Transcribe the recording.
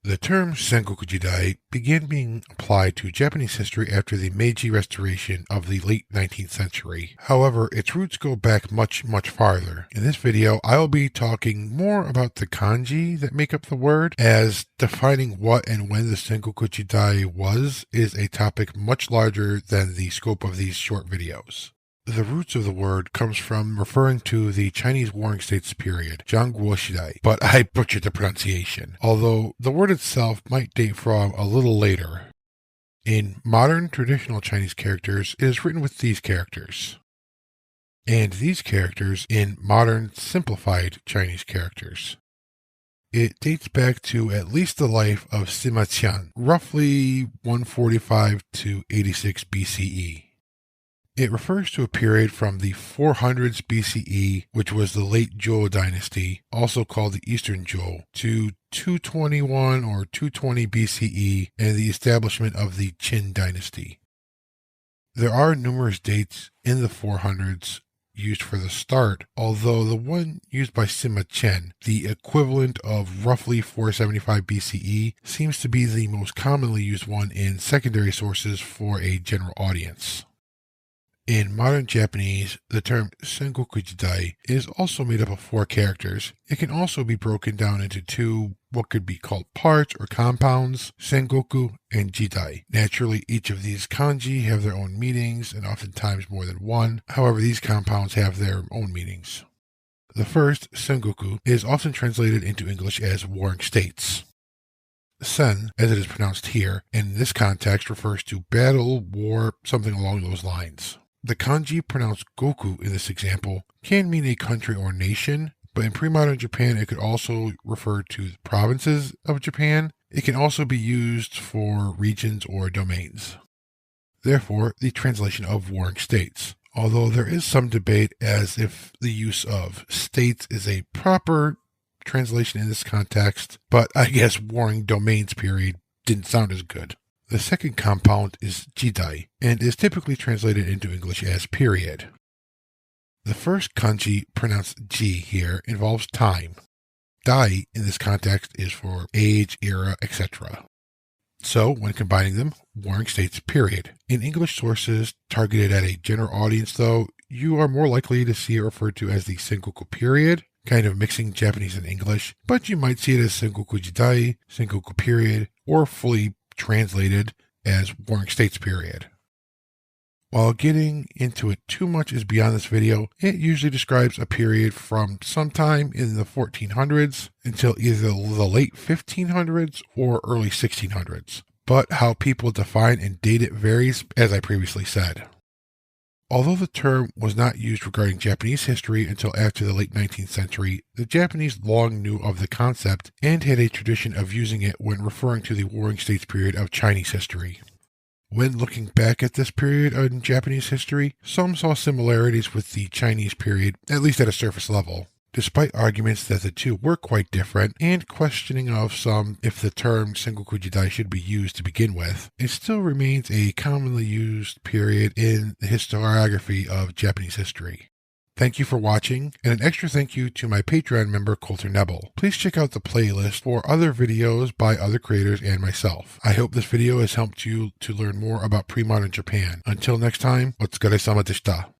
The term Sengoku Jidai began being applied to Japanese history after the Meiji Restoration of the late 19th century. However, its roots go back much farther. In this video, I'll be talking more about the kanji that make up the word, as defining what and when the Sengoku Jidai was is a topic much larger than the scope of these short videos. The roots of the word comes from referring to the Chinese Warring States period, Sengoku Jidai, but I butchered the pronunciation, although the word itself might date from a little later. In modern traditional Chinese characters, it is written with these characters, and these characters in modern simplified Chinese characters. It dates back to at least the life of Sima Qian, roughly 145 to 86 BCE. It refers to a period from the 400s BCE, which was the late Zhou dynasty, also called the Eastern Zhou, to 221 or 220 BCE and the establishment of the Qin dynasty. There are numerous dates in the 400s used for the start, although the one used by Sima Qian, the equivalent of roughly 475 BCE, seems to be the most commonly used one in secondary sources for a general audience. In modern Japanese, the term Sengoku Jidai is also made up of 4 characters. It can also be broken down into 2 what could be called parts or compounds, Sengoku and Jidai. Naturally, each of these kanji have their own meanings and oftentimes more than one. However, these compounds have their own meanings. The first, Sengoku, is often translated into English as Warring States. Sen, as it is pronounced here, in this context refers to battle, war, something along those lines. The kanji pronounced Goku in this example can mean a country or nation, but in pre-modern Japan it could also refer to the provinces of Japan. It can also be used for regions or domains. Therefore, the translation of Warring States, although there is some debate as if the use of states is a proper translation in this context, but I guess Warring Domains period didn't sound as good. The second compound is Jidai, and is typically translated into English as period. The first kanji, pronounced ji here, involves time. Dai in this context is for age, era, etc. So, when combining them, Warring States period. In English sources targeted at a general audience though, you are more likely to see it referred to as the Sengoku period, kind of mixing Japanese and English, but you might see it as Sengoku Jidai, Sengoku period, or fully translated as Warring States period. While getting into it too much is beyond this video, it usually describes a period from sometime in the 1400s until either the late 1500s or early 1600s. But how people define and date it varies, as I previously said. Although the term was not used regarding Japanese history until after the late 19th century, the Japanese long knew of the concept and had a tradition of using it when referring to the Warring States period of Chinese history. When looking back at this period in Japanese history, some saw similarities with the Chinese period, at least at a surface level, despite arguments that the two were quite different and questioning of some if the term Sengoku Jidai should be used to begin with. It still remains a commonly used period in the historiography of Japanese history. Thank you for watching, and an extra thank you to my Patreon member Coulter Nebel. Please check out the playlist for other videos by other creators and myself. I hope this video has helped you to learn more about pre-modern Japan. Until next time, otsukaresama deshita.